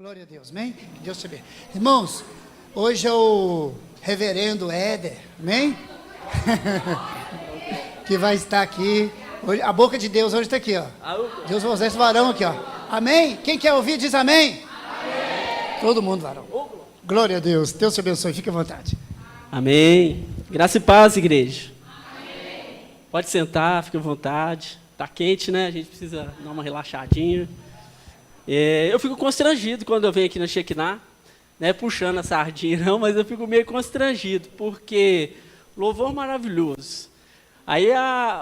Glória a Deus, amém? Que Deus te abençoe. Irmãos, hoje é o reverendo Éder, amém? Que vai estar aqui. Hoje, a boca de Deus hoje está aqui, ó. Deus vai usar esse varão aqui, ó. Amém? Quem quer ouvir, diz amém. Amém. Todo mundo, varão. Glória a Deus. Deus te abençoe. Fique à vontade. Amém. Graça e paz, igreja. Amém. Pode sentar, fique à vontade. Está quente, né? A gente precisa dar uma relaxadinha. Eu fico constrangido quando eu venho aqui na Shekinah, né? Puxando a sardinha, não, mas eu fico meio constrangido, porque louvor maravilhoso. Aí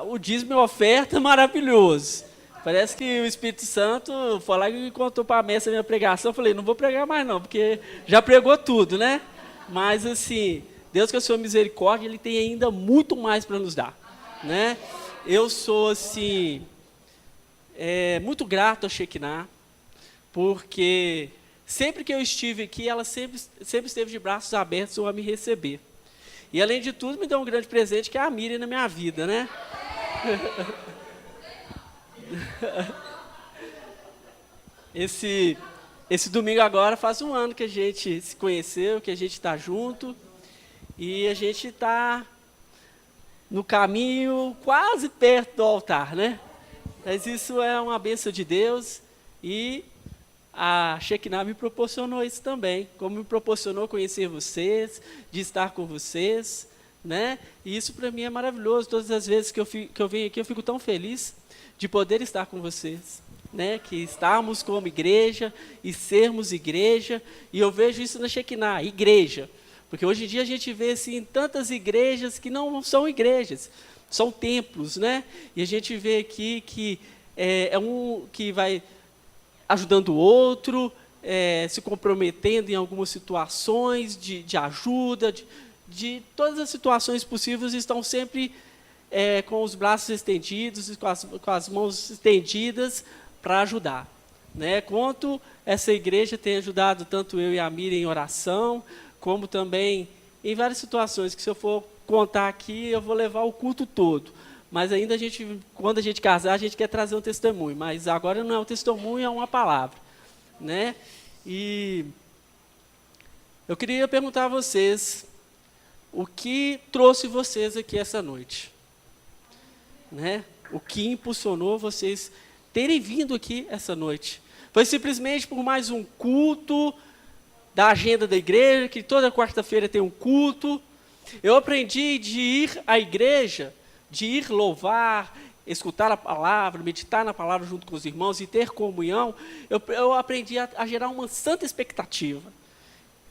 o dízimo e a oferta maravilhoso. Parece que o Espírito Santo foi lá e contou para a messa a minha pregação. Eu falei, não vou pregar mais não, porque já pregou tudo, né? Mas assim, Deus com a sua misericórdia, Ele tem ainda muito mais para nos dar, né? Eu sou assim, muito grato ao Shekinah, porque sempre que eu estive aqui, ela sempre esteve de braços abertos a me receber. E, além de tudo, me deu um grande presente, que é a Miriam na minha vida, né? Esse domingo agora faz um ano que a gente se conheceu, que a gente está junto, e a gente está no caminho quase perto do altar, né? Mas isso é uma bênção de Deus, e a Shekinah me proporcionou isso também, como me proporcionou conhecer vocês, de estar com vocês, né? E isso para mim é maravilhoso. Todas as vezes que eu venho aqui, eu fico tão feliz de poder estar com vocês, né? Que estarmos como igreja e sermos igreja, e eu vejo isso na Shekinah, igreja. Porque hoje em dia a gente vê assim, tantas igrejas que não são igrejas, são templos, né? E a gente vê aqui que é um que vai ajudando o outro, se comprometendo em algumas situações de ajuda, de todas as situações possíveis, estão sempre com os braços estendidos, com as mãos estendidas para ajudar, né? Quanto essa igreja tem ajudado tanto eu e a Miriam em oração, como também em várias situações, que se eu for contar aqui, eu vou levar o culto todo. Mas ainda quando a gente casar, a gente quer trazer um testemunho. Mas agora não é um testemunho, é uma palavra, né? E eu queria perguntar a vocês, o que trouxe vocês aqui essa noite? Né? O que impulsionou vocês terem vindo aqui essa noite? Foi simplesmente por mais um culto da agenda da igreja, que toda quarta-feira tem um culto? Eu aprendi de ir à igreja, de ir louvar, escutar a palavra, meditar na palavra junto com os irmãos e ter comunhão. Eu aprendi a gerar uma santa expectativa.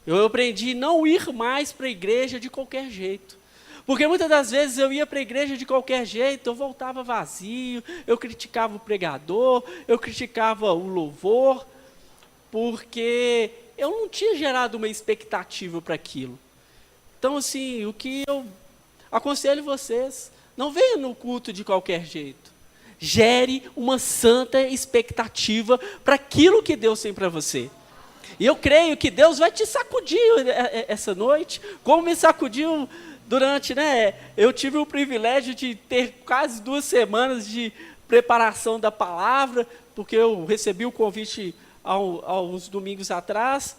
Eu aprendi a não ir mais para a igreja de qualquer jeito. Porque muitas das vezes eu ia para a igreja de qualquer jeito, eu voltava vazio, eu criticava o pregador, eu criticava o louvor, porque eu não tinha gerado uma expectativa para aquilo. Então, assim, o que eu aconselho vocês, não venha no culto de qualquer jeito. Gere uma santa expectativa para aquilo que Deus tem para você. E eu creio que Deus vai te sacudir essa noite, como me sacudiu durante, né? Eu tive o privilégio de ter quase 2 semanas de preparação da palavra, porque eu recebi o convite há uns domingos atrás,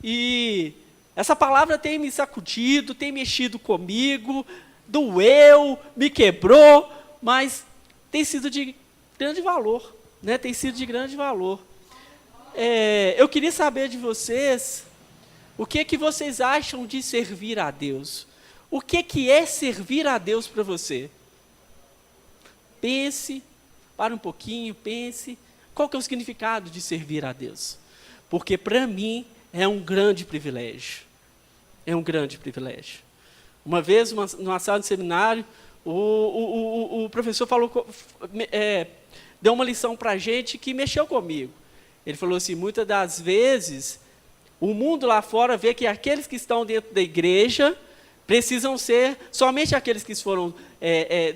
e essa palavra tem me sacudido, tem mexido comigo, doeu, me quebrou, mas tem sido de grande valor, né? Tem sido de grande valor. Eu queria saber de vocês, o que vocês acham de servir a Deus? O que é servir a Deus para você? Pense, para um pouquinho, pense, qual que é o significado de servir a Deus? Porque para mim é um grande privilégio. É um grande privilégio. Uma vez, numa sala de seminário, o professor deu uma lição para a gente que mexeu comigo. Ele falou assim, muitas das vezes, o mundo lá fora vê que aqueles que estão dentro da igreja precisam ser somente aqueles que foram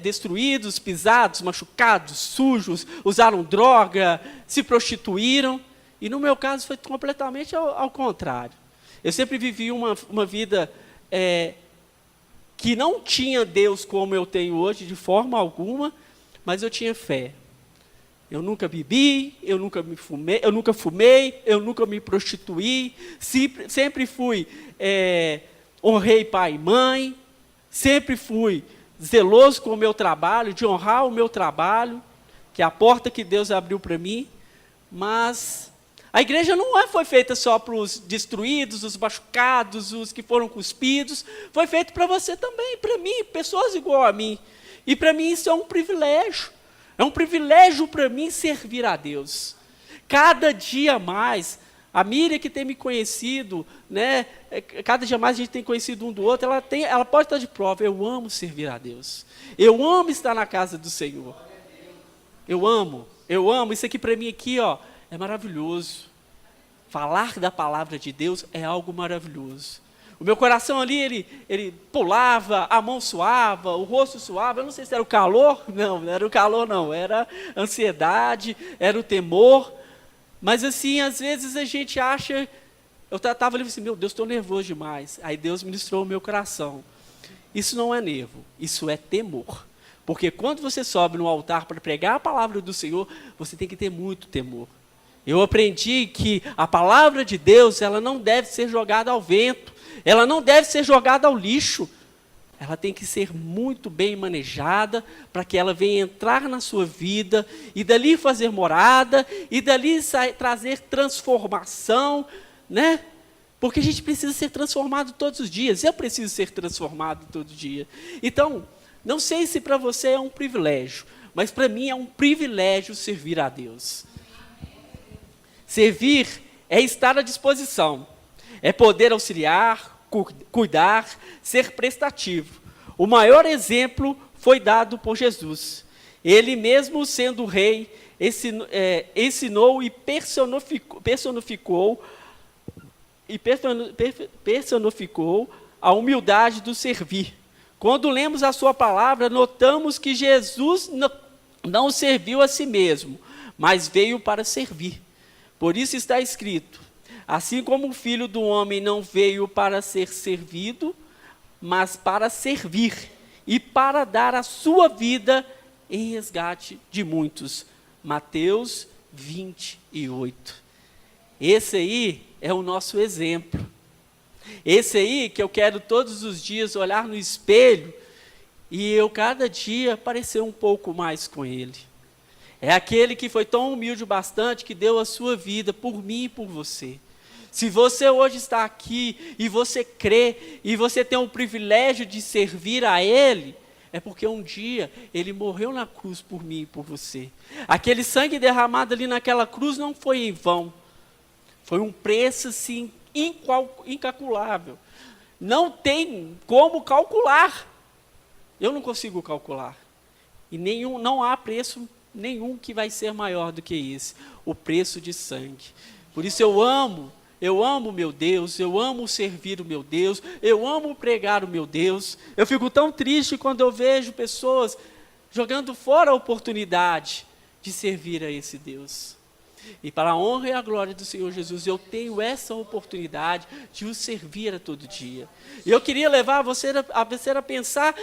destruídos, pisados, machucados, sujos, usaram droga, se prostituíram. E no meu caso foi completamente ao contrário. Eu sempre vivi uma vida que não tinha Deus como eu tenho hoje, de forma alguma, mas eu tinha fé. Eu nunca bebi, eu nunca fumei, eu nunca me prostituí, sempre fui, honrei pai e mãe, sempre fui zeloso com o meu trabalho, de honrar o meu trabalho, que é a porta que Deus abriu para mim. Mas a igreja não foi feita só para os destruídos, os machucados, os que foram cuspidos, foi feito para você também, para mim, pessoas igual a mim. E para mim isso é um privilégio. É um privilégio para mim servir a Deus. Cada dia mais, a Miriam que tem me conhecido, né, cada dia mais a gente tem conhecido um do outro, ela pode estar de prova, eu amo servir a Deus. Eu amo estar na casa do Senhor. Eu amo, isso aqui para mim aqui, ó, é maravilhoso. Falar da palavra de Deus é algo maravilhoso. O meu coração ali, ele pulava, a mão suava, o rosto suava. Eu não sei se era o calor, não era o calor não, era a ansiedade, era o temor. Mas assim, às vezes a gente acha, eu estava ali assim, meu Deus, estou nervoso demais. Aí Deus ministrou o meu coração. Isso não é nervo, isso é temor. Porque quando você sobe no altar para pregar a palavra do Senhor, você tem que ter muito temor. Eu aprendi que a palavra de Deus, ela não deve ser jogada ao vento. Ela não deve ser jogada ao lixo. Ela tem que ser muito bem manejada para que ela venha entrar na sua vida e dali fazer morada e dali trazer transformação, né? Porque a gente precisa ser transformado todos os dias. Eu preciso ser transformado todo dia. Então, não sei se para você é um privilégio, mas para mim é um privilégio servir a Deus. Servir é estar à disposição. É poder auxiliar, cuidar, ser prestativo. O maior exemplo foi dado por Jesus. Ele mesmo sendo rei, ensinou e personificou a humildade do servir. Quando lemos a sua palavra, notamos que Jesus não serviu a si mesmo, mas veio para servir. Por isso está escrito: assim como o Filho do Homem não veio para ser servido, mas para servir e para dar a sua vida em resgate de muitos. Mateus 28. Esse aí é o nosso exemplo. Esse aí que eu quero todos os dias olhar no espelho e eu cada dia parecer um pouco mais com ele. É aquele que foi tão humilde bastante que deu a sua vida por mim e por você. Se você hoje está aqui e você crê e você tem o privilégio de servir a Ele, é porque um dia Ele morreu na cruz por mim e por você. Aquele sangue derramado ali naquela cruz não foi em vão. Foi um preço assim incalculável. Não tem como calcular. Eu não consigo calcular. E não há preço nenhum que vai ser maior do que esse. O preço de sangue. Por isso eu amo o meu Deus, eu amo servir o meu Deus, eu amo pregar o meu Deus. Eu fico tão triste quando eu vejo pessoas jogando fora a oportunidade de servir a esse Deus. E para a honra e a glória do Senhor Jesus, eu tenho essa oportunidade de o servir a todo dia. E eu queria levar você a pensar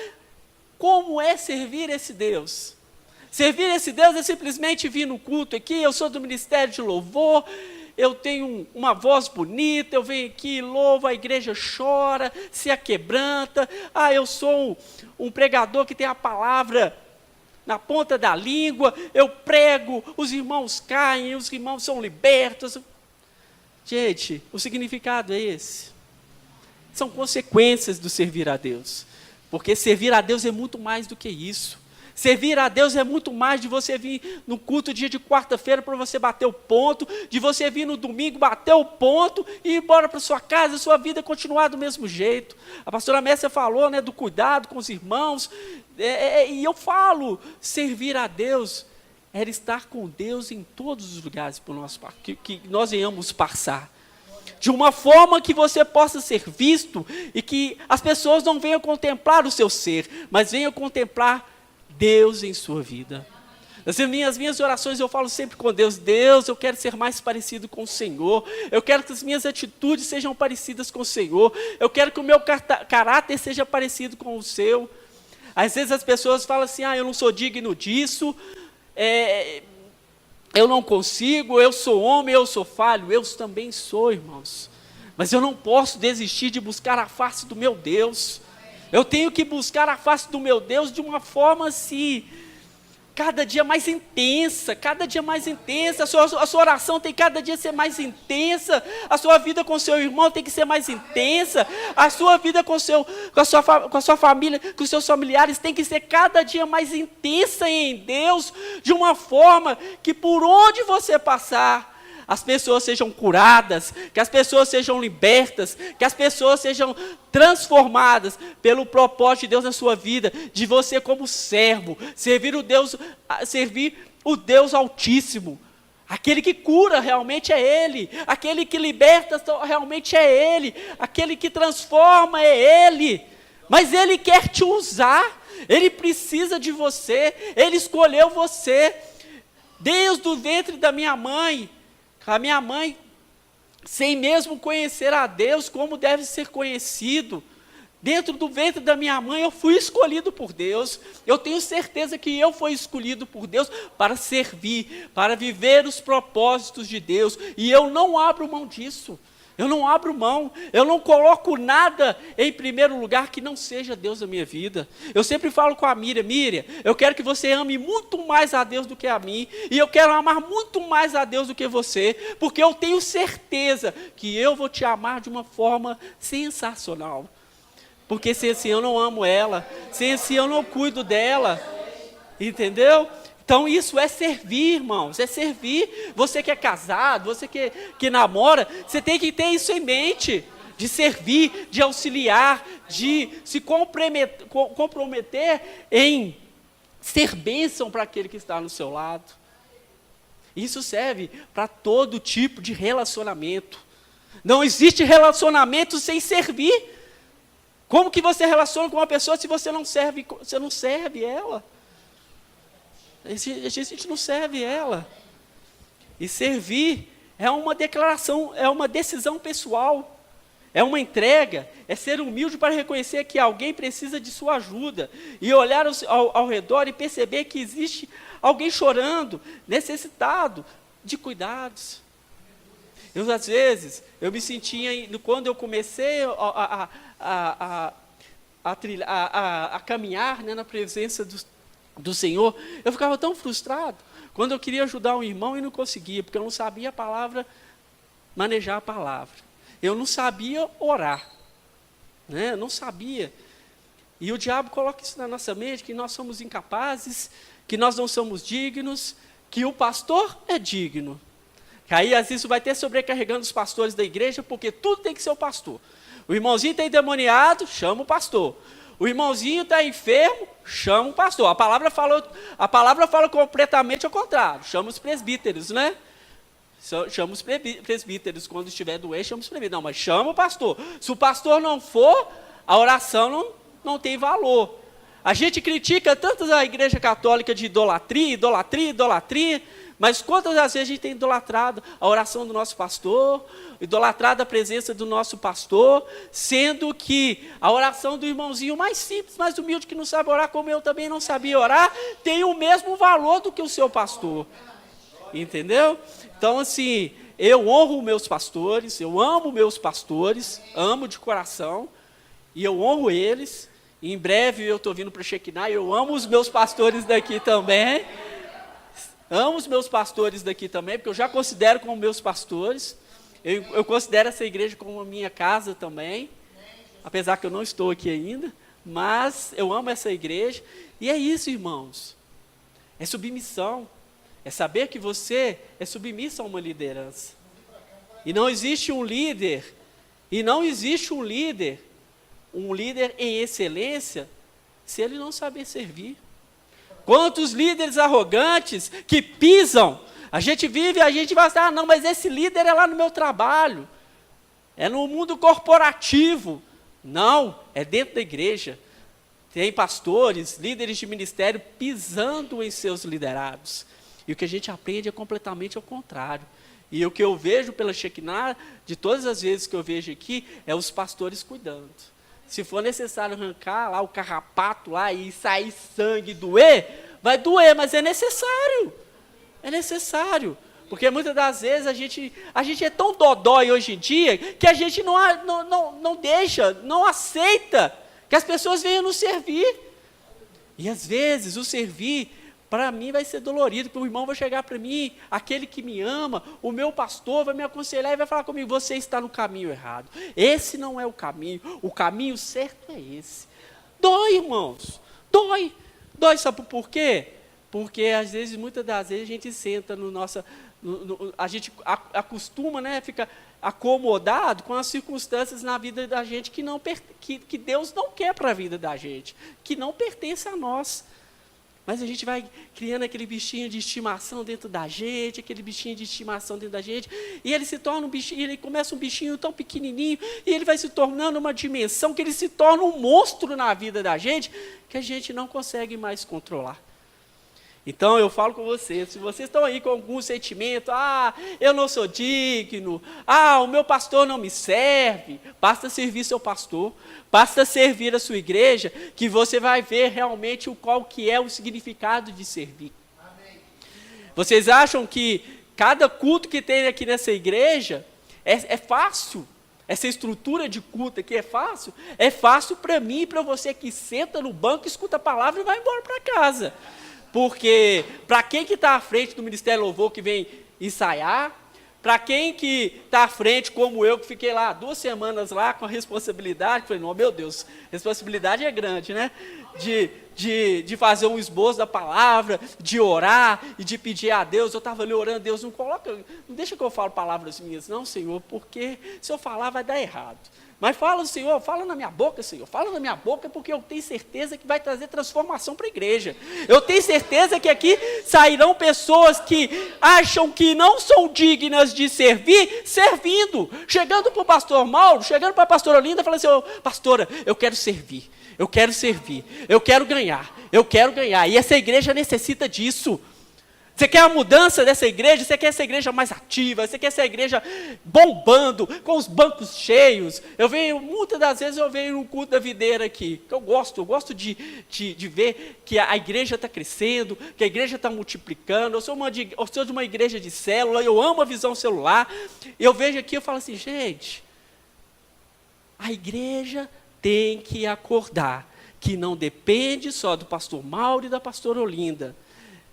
como é servir esse Deus. Servir esse Deus é simplesmente vir no culto aqui, eu sou do Ministério de Louvor, eu tenho uma voz bonita, eu venho aqui, louvo, a igreja chora, se aquebranta. Eu sou um pregador que tem a palavra na ponta da língua, eu prego, os irmãos caem, os irmãos são libertos. Gente, o significado é esse. São consequências do servir a Deus. Porque servir a Deus é muito mais do que isso. Servir a Deus é muito mais de você vir no culto dia de quarta-feira para você bater o ponto, de você vir no domingo bater o ponto e ir embora para sua casa, sua vida continuar do mesmo jeito. A pastora Messia falou, né, do cuidado com os irmãos, e eu falo, servir a Deus era estar com Deus em todos os lugares que nós venhamos passar. De uma forma que você possa ser visto e que as pessoas não venham contemplar o seu ser, mas venham contemplar Deus em sua vida. Nas minhas orações eu falo sempre com Deus: Deus, eu quero ser mais parecido com o Senhor, eu quero que as minhas atitudes sejam parecidas com o Senhor, eu quero que o meu caráter seja parecido com o seu. Às vezes as pessoas falam assim: eu não sou digno disso, eu não consigo, eu sou homem, eu sou falho. Eu também sou, irmãos. Mas eu não posso desistir de buscar a face do meu Deus. Eu tenho que buscar a face do meu Deus de uma forma assim, cada dia mais intensa, cada dia mais intensa. A sua oração tem cada dia ser mais intensa. A sua vida com seu irmão tem que ser mais intensa. A sua vida com a sua família, com os seus familiares tem que ser cada dia mais intensa em Deus, de uma forma que por onde você passar, as pessoas sejam curadas, que as pessoas sejam libertas, que as pessoas sejam transformadas pelo propósito de Deus na sua vida, de você como servo, servir o Deus Altíssimo. Aquele que cura realmente é Ele, aquele que liberta realmente é Ele, aquele que transforma é Ele, mas Ele quer te usar, Ele precisa de você, Ele escolheu você, desde o ventre da minha mãe. A minha mãe, sem mesmo conhecer a Deus como deve ser conhecido, dentro do ventre da minha mãe eu fui escolhido por Deus. Eu tenho certeza que eu fui escolhido por Deus para servir, para viver os propósitos de Deus, e eu não abro mão disso. Eu não abro mão, eu não coloco nada em primeiro lugar que não seja Deus na minha vida. Eu sempre falo com a Miriam, eu quero que você ame muito mais a Deus do que a mim, e eu quero amar muito mais a Deus do que você, porque eu tenho certeza que eu vou te amar de uma forma sensacional. Porque se assim eu não amo ela, se assim eu não cuido dela, entendeu? Então isso é servir, irmãos, é servir. Você que é casado, você que namora, você tem que ter isso em mente, de servir, de auxiliar, de se comprometer em ser bênção para aquele que está no seu lado. Isso serve para todo tipo de relacionamento. Não existe relacionamento sem servir. Como que você relaciona com uma pessoa se você não serve ela? A gente não serve ela. E servir é uma declaração, é uma decisão pessoal, é uma entrega, é ser humilde para reconhecer que alguém precisa de sua ajuda, e olhar ao redor e perceber que existe alguém chorando, necessitado de cuidados. Às vezes, eu me sentia, quando eu comecei a caminhar, né, na presença do Senhor, eu ficava tão frustrado, quando eu queria ajudar um irmão e não conseguia, porque eu não sabia a palavra, manejar a palavra, eu não sabia orar, né? Eu não sabia, e o diabo coloca isso na nossa mente, que nós somos incapazes, que nós não somos dignos, que o pastor é digno, que aí às vezes isso vai ter sobrecarregando os pastores da igreja, porque tudo tem que ser o pastor. O irmãozinho está endemoniado, chama o pastor. O irmãozinho está enfermo, chama o pastor. A palavra fala completamente ao contrário. Chama os presbíteros, né? Chama os presbíteros. Quando estiver doente, chama os presbíteros. Não, mas chama o pastor. Se o pastor não for, a oração não tem valor. A gente critica tanto a igreja católica de idolatria, mas quantas vezes a gente tem idolatrado a oração do nosso pastor, idolatrado a presença do nosso pastor, sendo que a oração do irmãozinho mais simples, mais humilde, que não sabe orar, como eu também não sabia orar, tem o mesmo valor do que o seu pastor. Entendeu? Então, assim, eu honro meus pastores, eu amo meus pastores, amo de coração, e eu honro eles. Em breve eu estou vindo para o Shekinah, eu amo os meus pastores daqui também. Amo os meus pastores daqui também, porque eu já considero como meus pastores. Eu considero essa igreja como a minha casa também, apesar que eu não estou aqui ainda, mas eu amo essa igreja. E é isso, irmãos. É submissão. É saber que você é submisso a uma liderança. E não existe um líder em excelência, se ele não saber servir. Quantos líderes arrogantes que pisam, a gente vai estar, não, mas esse líder é lá no meu trabalho, é no mundo corporativo. Não, é dentro da igreja. Tem pastores, líderes de ministério pisando em seus liderados. E o que a gente aprende é completamente ao contrário. E o que eu vejo pela Shekinah, de todas as vezes que eu vejo aqui, é os pastores cuidando. Se for necessário arrancar lá o carrapato lá e sair sangue e doer, vai doer, mas é necessário. É necessário. Porque muitas das vezes a gente é tão dodói hoje em dia que a gente não deixa, não aceita que as pessoas venham nos servir. E às vezes o servir, para mim, vai ser dolorido, porque o irmão vai chegar para mim, aquele que me ama, o meu pastor vai me aconselhar e vai falar comigo, você está no caminho errado. Esse não é o caminho certo é esse. Dói, irmãos, dói. Dói, sabe por quê? Porque às vezes, muitas das vezes, a gente senta no nosso... a gente acostuma, né, fica acomodado com as circunstâncias na vida da gente que Deus não quer para a vida da gente, que não pertence a nós. Mas a gente vai criando aquele bichinho de estimação dentro da gente, e ele se torna um bichinho, ele começa um bichinho tão pequenininho, e ele vai se tornando uma dimensão que ele se torna um monstro na vida da gente, que a gente não consegue mais controlar. Então, eu falo com vocês, se vocês estão aí com algum sentimento, eu não sou digno, o meu pastor não me serve, basta servir seu pastor, basta servir a sua igreja, que você vai ver realmente qual que é o significado de servir. Amém. Vocês acham que cada culto que tem aqui nessa igreja é fácil? Essa estrutura de culto aqui é fácil? É fácil para mim e para você que senta no banco, escuta a palavra e vai embora para casa. Porque para quem que está à frente do Ministério Louvor que vem ensaiar, para quem que está à frente, como eu, que fiquei lá 2 semanas lá com a responsabilidade, falei, não, meu Deus, responsabilidade é grande, né? De fazer um esboço da palavra, de orar e de pedir a Deus. Eu estava ali orando, Deus, não deixa que eu falo palavras minhas, não, Senhor, porque se eu falar vai dar errado. Mas fala, Senhor, fala na minha boca, Senhor, fala na minha boca, porque eu tenho certeza que vai trazer transformação para a igreja. Eu tenho certeza que aqui sairão pessoas que acham que não são dignas de servir, servindo. Chegando para o pastor Mauro, chegando para a pastora Olinda, falando assim, pastora, eu quero servir, eu quero ganhar. E essa igreja necessita disso. Você quer a mudança dessa igreja? Você quer essa igreja mais ativa? Você quer essa igreja bombando, com os bancos cheios? Muitas das vezes eu venho no culto da videira aqui, que eu gosto de ver que a igreja está crescendo, que a igreja está multiplicando. Eu sou de uma igreja de célula, eu amo a visão celular. Eu vejo aqui, eu falo assim, gente, a igreja tem que acordar, que não depende só do pastor Mauro e da pastora Olinda.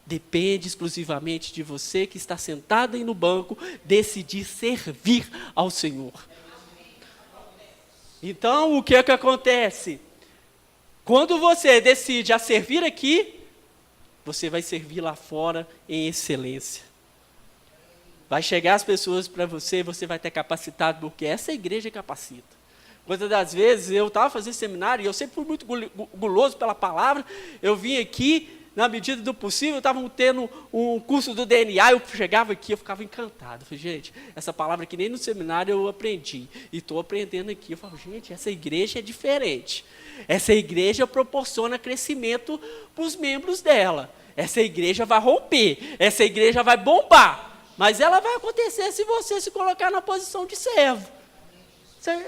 Depende exclusivamente de você que está sentado aí no banco, decidir servir ao Senhor. Então, o que é que acontece? Quando você decide a servir aqui, você vai servir lá fora em excelência. Vai chegar as pessoas para você, você vai ter capacitado, porque essa igreja capacita. Muitas das vezes, eu estava fazendo seminário, e eu sempre fui muito guloso pela palavra, eu vim aqui, na medida do possível, estavam tendo um curso do DNA, eu chegava aqui, eu ficava encantado. Eu falei, gente, essa palavra que nem no seminário eu aprendi, e estou aprendendo aqui. Eu falo, gente, essa igreja é diferente. Essa igreja proporciona crescimento para os membros dela. Essa igreja vai romper, essa igreja vai bombar, mas ela vai acontecer se você se colocar na posição de servo.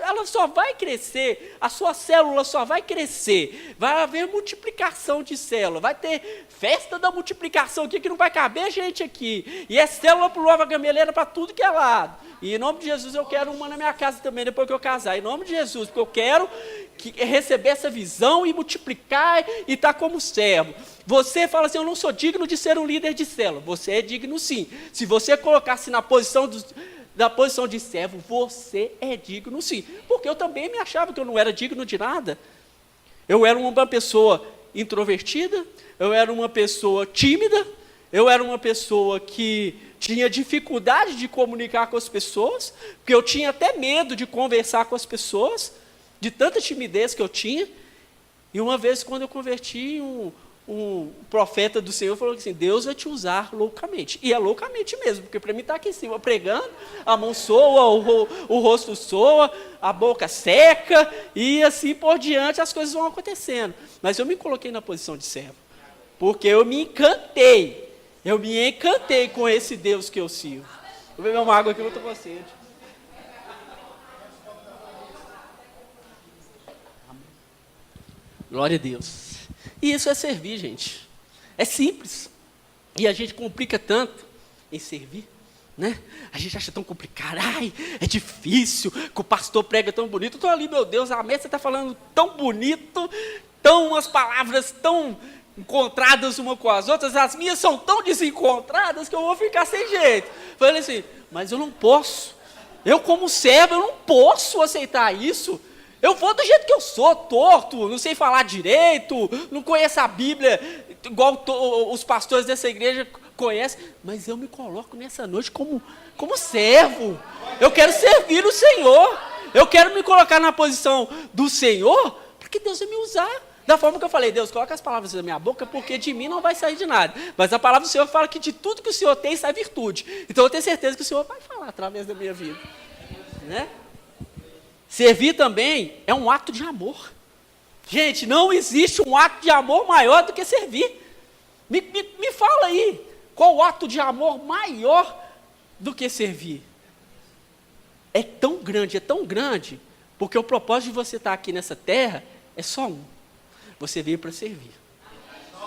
Ela só vai crescer, a sua célula só vai crescer, vai haver multiplicação de célula, vai ter festa da multiplicação aqui que não vai caber gente aqui, e é célula para o Nova Gameleira para tudo que é lado, e em nome de Jesus eu quero uma na minha casa também, depois que eu casar, em nome de Jesus, porque eu quero receber essa visão e multiplicar e estar como servo. Você fala assim, eu não sou digno de ser um líder de célula, você é digno sim, se você colocar-se na posição de servo, você é digno sim, porque eu também me achava que eu não era digno de nada. Eu era uma pessoa introvertida, eu era uma pessoa tímida, eu era uma pessoa que tinha dificuldade de comunicar com as pessoas, porque eu tinha até medo de conversar com as pessoas, de tanta timidez que eu tinha. E uma vez, quando eu converti, um profeta do Senhor falou assim, Deus vai te usar loucamente. E é loucamente mesmo, porque para mim está aqui em cima pregando, a mão soa, o rosto soa, a boca seca, e assim por diante as coisas vão acontecendo. Mas eu me coloquei na posição de servo, porque eu me encantei com esse Deus que eu sirvo. Vou beber uma água aqui, eu estou com sede. Glória a Deus. E isso é servir, gente. É simples. E a gente complica tanto. em servir, né? A gente acha tão complicado, ai, é difícil, que o pastor prega tão bonito. Eu estou ali, meu Deus, a mesa está falando tão bonito, umas palavras tão encontradas uma com as outras, as minhas são tão desencontradas que eu vou ficar sem jeito. Falei assim, mas eu não posso, eu como servo, eu não posso aceitar isso. Eu vou do jeito que eu sou, torto, não sei falar direito, não conheço a Bíblia igual os pastores dessa igreja conhecem, mas eu me coloco nessa noite como servo. Eu quero servir o Senhor, eu quero me colocar na posição do Senhor, para que Deus vai me usar. Da forma que eu falei, Deus, coloca as palavras na minha boca, porque de mim não vai sair de nada. Mas a palavra do Senhor fala que de tudo que o Senhor tem, sai virtude. Então eu tenho certeza que o Senhor vai falar através da minha vida, né? Servir também é um ato de amor. Gente, não existe um ato de amor maior do que servir. Me fala aí, qual o ato de amor maior do que servir? É tão grande, porque o propósito de você estar aqui nessa terra é só um. Você veio para servir.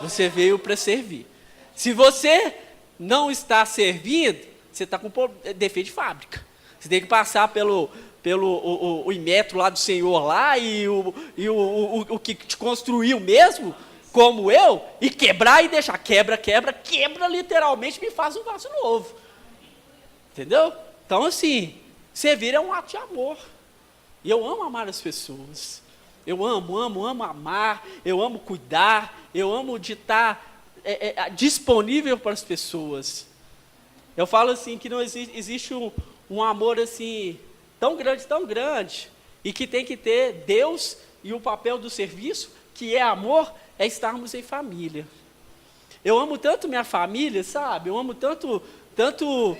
Você veio para servir. Se você não está servindo, você está com defeito de fábrica. Você tem que passar pelo Inmetro lá do Senhor lá, e o que te construiu mesmo, como eu, e quebrar e deixar, quebra literalmente, me faz um vaso novo. Entendeu? Então assim, servir é um ato de amor. E eu amo amar as pessoas. Eu amo amar, eu amo cuidar, eu amo de estar disponível para as pessoas. Eu falo assim, que não existe um amor assim, tão grande, e que tem que ter Deus e o papel do serviço, que é amor, é estarmos em família. Eu amo tanto minha família, sabe? Eu amo tanto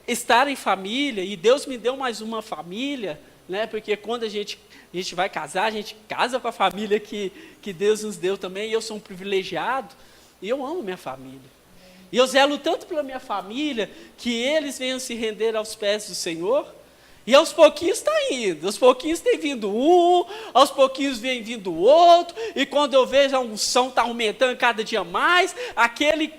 estar em família, e Deus me deu mais uma família, né? Porque quando a gente vai casar, a gente casa com a família que Deus nos deu também, e eu sou um privilegiado, e eu amo minha família. E eu zelo tanto pela minha família, que eles venham se render aos pés do Senhor, e aos pouquinhos está indo, aos pouquinhos tem vindo um, aos pouquinhos vem vindo o outro, e quando eu vejo a unção está aumentando cada dia mais, aquele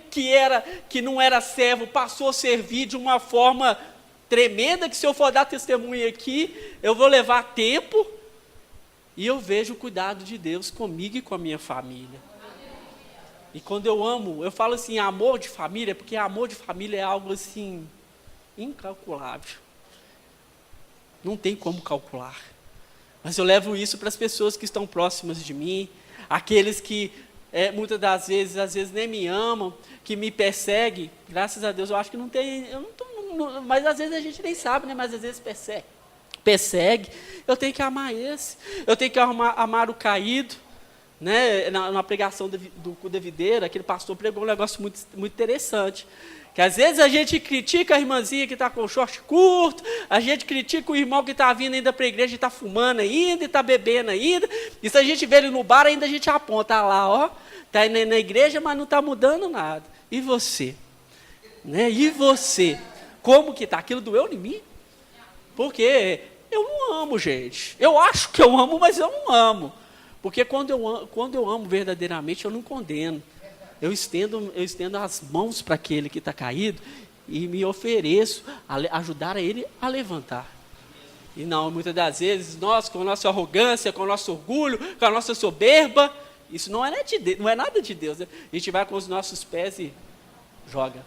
que não era servo passou a servir de uma forma tremenda, que se eu for dar testemunho aqui, eu vou levar tempo, e eu vejo o cuidado de Deus comigo e com a minha família. E quando eu amo, eu falo assim, amor de família, porque amor de família é algo assim, incalculável. Não tem como calcular. Mas eu levo isso para as pessoas que estão próximas de mim, aqueles que muitas das vezes, às vezes nem me amam, que me perseguem. Graças a Deus, eu acho que não tem, mas às vezes a gente nem sabe, né? Mas às vezes persegue. Eu tenho que amar esse, eu tenho que amar o caído, né? Na pregação do cu da videira, aquele pastor pregou um negócio muito, muito interessante, que às vezes a gente critica a irmãzinha que está com o short curto, a gente critica o irmão que está vindo ainda para a igreja e está fumando ainda, e está bebendo ainda, e se a gente vê ele no bar, ainda a gente aponta lá, ó, está na igreja, mas não está mudando nada. E você? Né? E você? Como que está? Aquilo doeu em mim? Porque eu não amo, gente. Eu acho que eu amo, mas eu não amo. Porque quando eu amo verdadeiramente, eu não condeno. Eu estendo as mãos para aquele que está caído e me ofereço a ajudar ele a levantar. E não, muitas das vezes, nós, com a nossa arrogância, com o nosso orgulho, com a nossa soberba, isso não é nada de Deus. Né? A gente vai com os nossos pés e joga.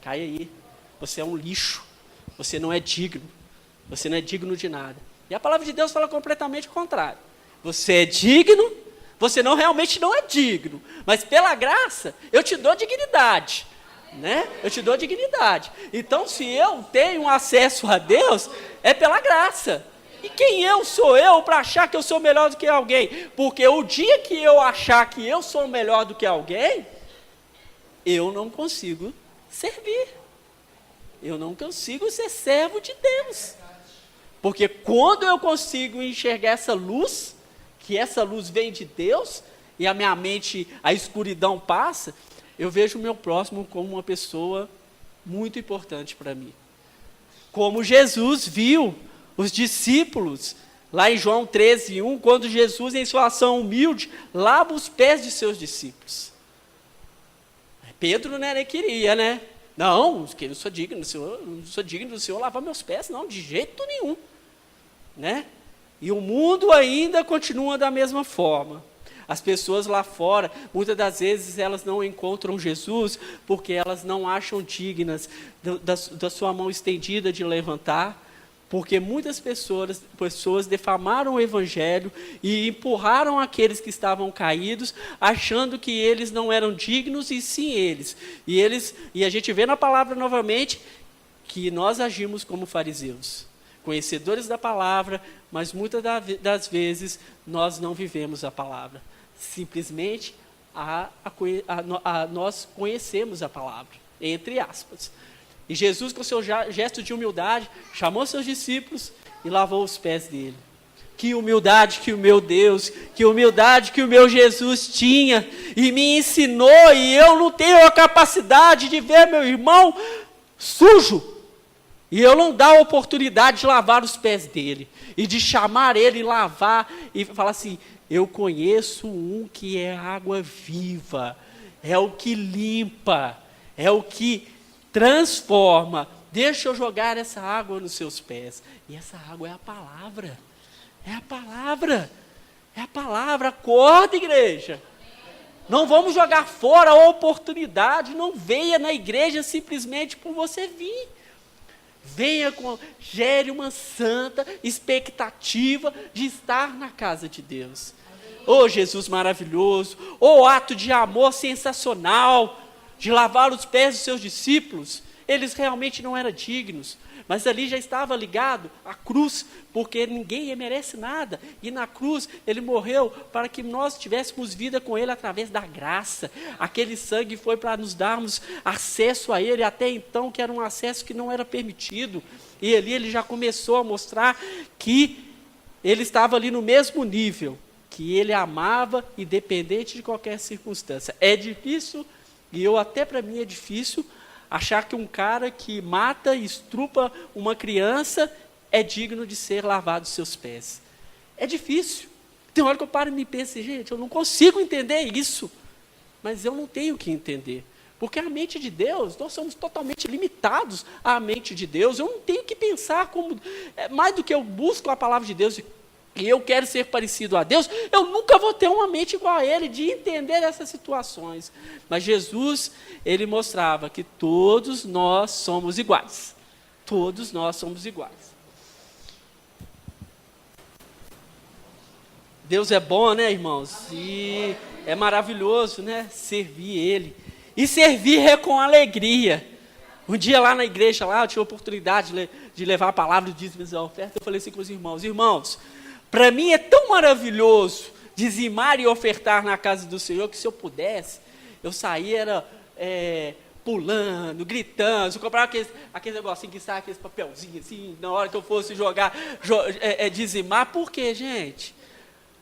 Cai aí. Você é um lixo. Você não é digno. Você não é digno de nada. E a palavra de Deus fala completamente o contrário. Você é digno, você realmente não é digno, mas pela graça eu te dou dignidade, né? Eu te dou dignidade. Então, se eu tenho acesso a Deus, é pela graça. E quem sou eu para achar que eu sou melhor do que alguém? Porque o dia que eu achar que eu sou melhor do que alguém, eu não consigo servir. Eu não consigo ser servo de Deus. Porque quando eu consigo enxergar essa luz, que essa luz vem de Deus, e a minha mente, a escuridão passa, eu vejo o meu próximo como uma pessoa muito importante para mim. Como Jesus viu os discípulos, lá em João 13:1, quando Jesus, em sua ação humilde, lava os pés de seus discípulos. Pedro, né, nem queria, né? Não, que eu não sou digno do Senhor lavar meus pés, não, de jeito nenhum. Né? E o mundo ainda continua da mesma forma. As pessoas lá fora, muitas das vezes, elas não encontram Jesus porque elas não acham dignas da sua mão estendida de levantar, porque muitas pessoas defamaram o Evangelho e empurraram aqueles que estavam caídos, achando que eles não eram dignos, e sim eles. E a gente vê na palavra novamente que nós agimos como fariseus, conhecedores da palavra, mas muitas das vezes nós não vivemos a palavra. Simplesmente nós conhecemos a palavra, entre aspas. E Jesus, com seu gesto de humildade, chamou seus discípulos e lavou os pés dele. Que humildade que o meu Deus, que humildade que o meu Jesus tinha, e me ensinou, e eu não tenho a capacidade de ver meu irmão sujo, e eu não dou a oportunidade de lavar os pés dele, e de chamar ele e lavar, e falar assim, eu conheço um que é água viva, é o que limpa, é o que transforma. Deixa eu jogar essa água nos seus pés. E essa água é a palavra. É a palavra. É a palavra. Acorda, igreja. Não vamos jogar fora a oportunidade. Não venha na igreja simplesmente por você vir. Venha gere uma santa expectativa de estar na casa de Deus. Oh, Jesus maravilhoso, oh, ato de amor sensacional, de lavar os pés dos seus discípulos. Eles realmente não eram dignos, mas ali já estava ligado à cruz, porque ninguém merece nada, e na cruz ele morreu para que nós tivéssemos vida com ele através da graça. Aquele sangue foi para nos darmos acesso a ele, até então que era um acesso que não era permitido, e ali ele já começou a mostrar que ele estava ali no mesmo nível, que ele amava, independente de qualquer circunstância. É difícil, e até para mim é difícil, achar que um cara que mata e estrupa uma criança é digno de ser lavado os seus pés. É difícil. Tem hora que eu paro e me penso, gente, eu não consigo entender isso. Mas eu não tenho que entender. Porque a mente de Deus, nós somos totalmente limitados à mente de Deus. Eu não tenho que pensar como... mais do que eu busco a palavra de Deus e eu quero ser parecido a Deus, eu nunca vou ter uma mente igual a Ele, de entender essas situações. Mas Jesus, Ele mostrava que todos nós somos iguais. Todos nós somos iguais. Deus é bom, né, irmãos? E é maravilhoso, né, servir Ele. E servir é com alegria. Um dia lá na igreja, eu tive a oportunidade de levar a palavra de dízimos e oferta. Eu falei assim com os irmãos, para mim é tão maravilhoso dizimar e ofertar na casa do Senhor, que se eu pudesse, eu saía pulando, gritando, eu comprava aquele negocinho que sai, aqueles papelzinhos assim, na hora que eu fosse dizimar. Por quê, gente?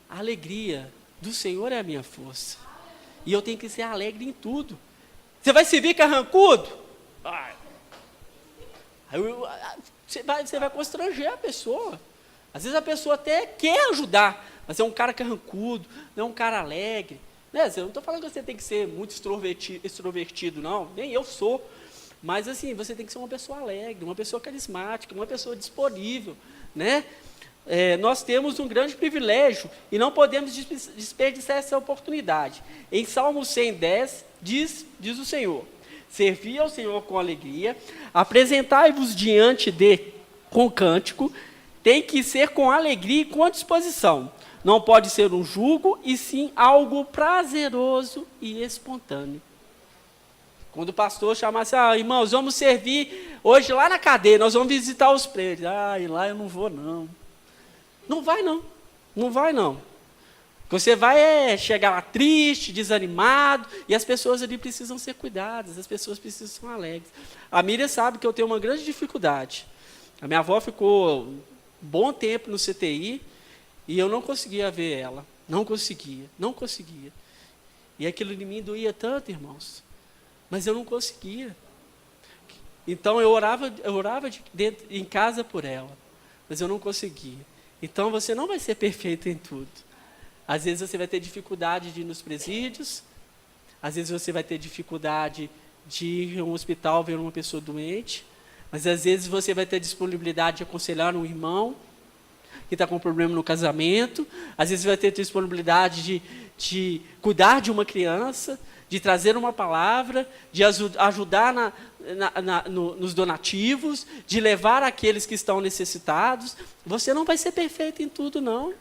A alegria do Senhor é a minha força. E eu tenho que ser alegre em tudo. Você vai servir carrancudo? Você vai constranger a pessoa. Às vezes a pessoa até quer ajudar, mas é um cara carrancudo, não é um cara alegre. Né? Eu não estou falando que você tem que ser muito extrovertido, não, nem eu sou. Mas assim, você tem que ser uma pessoa alegre, uma pessoa carismática, uma pessoa disponível. Né? Nós temos um grande privilégio e não podemos desperdiçar essa oportunidade. Em Salmo 110, diz o Senhor, servi ao Senhor com alegria, apresentai-vos diante dele com cântico. Tem que ser com alegria e com disposição. Não pode ser um jugo, e sim algo prazeroso e espontâneo. Quando o pastor chamasse, irmãos, vamos servir hoje lá na cadeia, nós vamos visitar os prédios. E lá eu não vou, não. Não vai, não. Não vai, não. Você vai chegar lá triste, desanimado, e as pessoas ali precisam ser cuidadas, as pessoas precisam ser alegres. A Miriam sabe que eu tenho uma grande dificuldade. A minha avó ficou bom tempo no CTI, e eu não conseguia ver ela, não conseguia. E aquilo de mim doía tanto, irmãos, mas eu não conseguia. Então eu orava em casa por ela, mas eu não conseguia. Então você não vai ser perfeito em tudo. Às vezes você vai ter dificuldade de ir nos presídios, às vezes você vai ter dificuldade de ir a um hospital ver uma pessoa doente, mas às vezes você vai ter disponibilidade de aconselhar um irmão que está com problema no casamento, às vezes vai ter disponibilidade de cuidar de uma criança, de trazer uma palavra, de ajudar nos donativos, de levar aqueles que estão necessitados. Você não vai ser perfeito em tudo, não.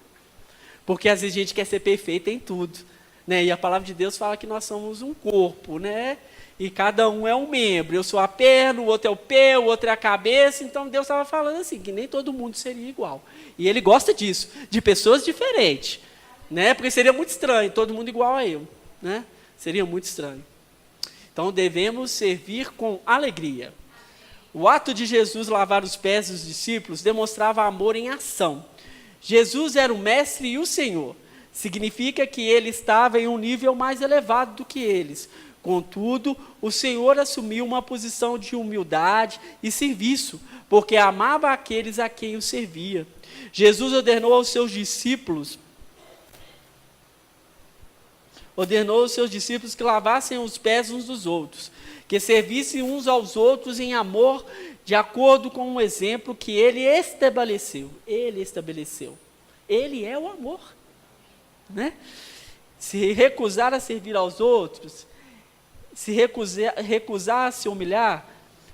Porque às vezes a gente quer ser perfeito em tudo, né? E a palavra de Deus fala que nós somos um corpo, né? E cada um é um membro. Eu sou a perna, o outro é o pé, o outro é a cabeça. Então Deus estava falando assim, que nem todo mundo seria igual. E Ele gosta disso, de pessoas diferentes, né? Porque seria muito estranho, todo mundo igual a eu, né? Seria muito estranho. Então devemos servir com alegria. O ato de Jesus lavar os pés dos discípulos demonstrava amor em ação. Jesus era o mestre e o Senhor. Significa que ele estava em um nível mais elevado do que eles. Contudo, o Senhor assumiu uma posição de humildade e serviço, porque amava aqueles a quem o servia. Jesus ordenou aos seus discípulos que lavassem os pés uns dos outros, que servissem uns aos outros em amor, de acordo com o exemplo que ele estabeleceu. Ele estabeleceu. Ele é o amor, né? Se recusar a servir aos outros, se recusar a se humilhar,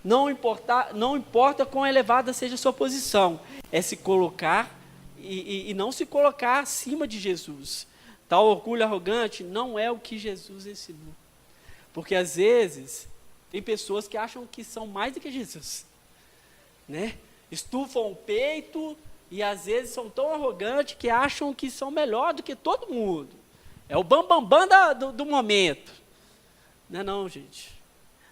não importa quão elevada seja a sua posição, é se colocar e não se colocar acima de Jesus. Tal orgulho arrogante não é o que Jesus ensinou. Porque às vezes tem pessoas que acham que são mais do que Jesus, né? Estufam o peito e às vezes são tão arrogantes que acham que são melhor do que todo mundo. É o bambambam do momento. Não é não, gente.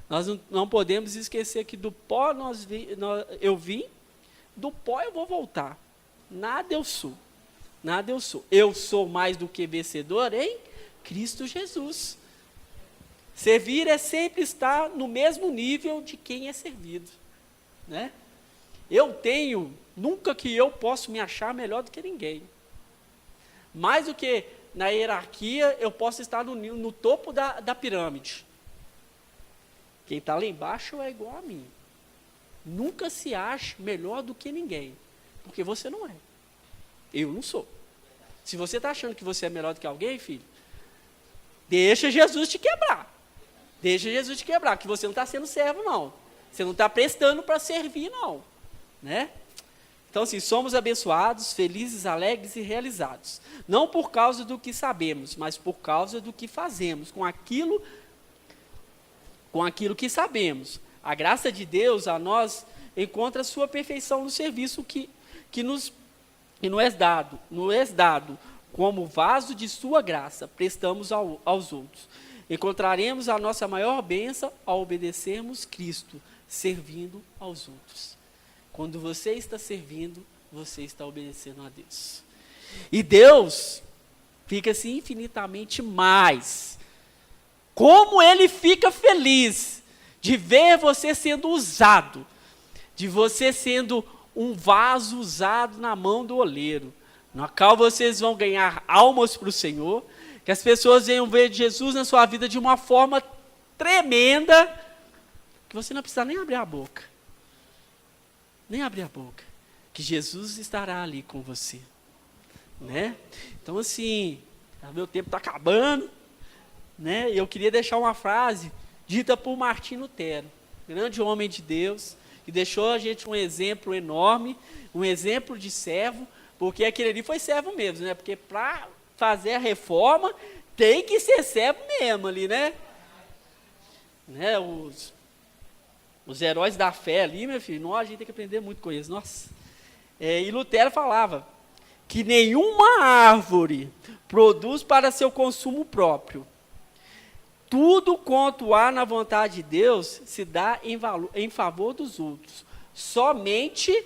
Nós não podemos esquecer que do pó eu vim, do pó eu vou voltar. Nada eu sou. Nada eu sou. Eu sou mais do que vencedor em Cristo Jesus. Servir é sempre estar no mesmo nível de quem é servido, né? Nunca que eu posso me achar melhor do que ninguém. Mais do que na hierarquia, eu posso estar no topo da pirâmide. Quem está lá embaixo é igual a mim. Nunca se ache melhor do que ninguém, porque você não é. Eu não sou. Se você está achando que você é melhor do que alguém, filho, deixa Jesus te quebrar. Deixa Jesus te quebrar, que você não está sendo servo, não. Você não está prestando para servir, não. Né? Então, assim, somos abençoados, felizes, alegres e realizados. Não por causa do que sabemos, mas por causa do que fazemos, com aquilo que sabemos. A graça de Deus a nós encontra a sua perfeição no serviço que nos é dado, como vaso de sua graça, prestamos aos outros. Encontraremos a nossa maior bênção ao obedecermos Cristo, servindo aos outros. Quando você está servindo, você está obedecendo a Deus. E Deus fica assim infinitamente mais. Como Ele fica feliz de ver você sendo usado, de você sendo um vaso usado na mão do oleiro, na qual vocês vão ganhar almas para o Senhor, que as pessoas venham ver Jesus na sua vida de uma forma tremenda, que você não precisa nem abrir a boca. Nem abrir a boca, que Jesus estará ali com você, né? Então, assim, meu tempo está acabando, né? Eu queria deixar uma frase dita por Martim Lutero, grande homem de Deus, que deixou a gente um exemplo enorme, um exemplo de servo, porque aquele ali foi servo mesmo, né? Porque para fazer a reforma tem que ser servo mesmo ali, né? Os heróis da fé ali, meu filho, nós, a gente tem que aprender muito com eles, nossa. E Lutero falava que nenhuma árvore produz para seu consumo próprio. Tudo quanto há na vontade de Deus se dá em favor dos outros. Somente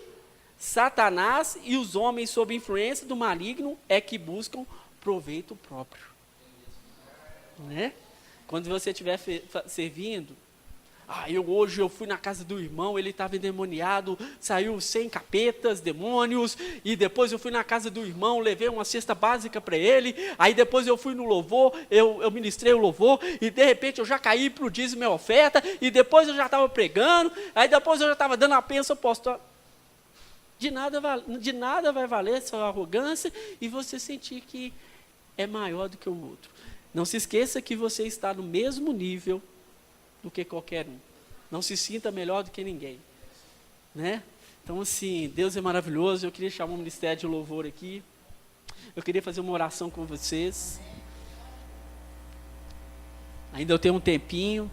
Satanás e os homens sob influência do maligno é que buscam proveito próprio. Né? Quando você estiver servindo, Hoje eu fui na casa do irmão, ele estava endemoniado, saiu 100 capetas, demônios, e depois eu fui na casa do irmão, levei uma cesta básica para ele, aí depois eu fui no louvor, eu ministrei o louvor, e de repente eu já caí para o dízimo e oferta, e depois eu já estava pregando, aí depois eu já estava dando a bênção apóstolo. De nada vai valer essa arrogância e você sentir que é maior do que o outro. Não se esqueça que você está no mesmo nível do que qualquer um. Não se sinta melhor do que ninguém, né? Então, assim, Deus é maravilhoso. Eu queria chamar o Ministério de Louvor aqui. Eu queria fazer uma oração com vocês. Ainda eu tenho um tempinho.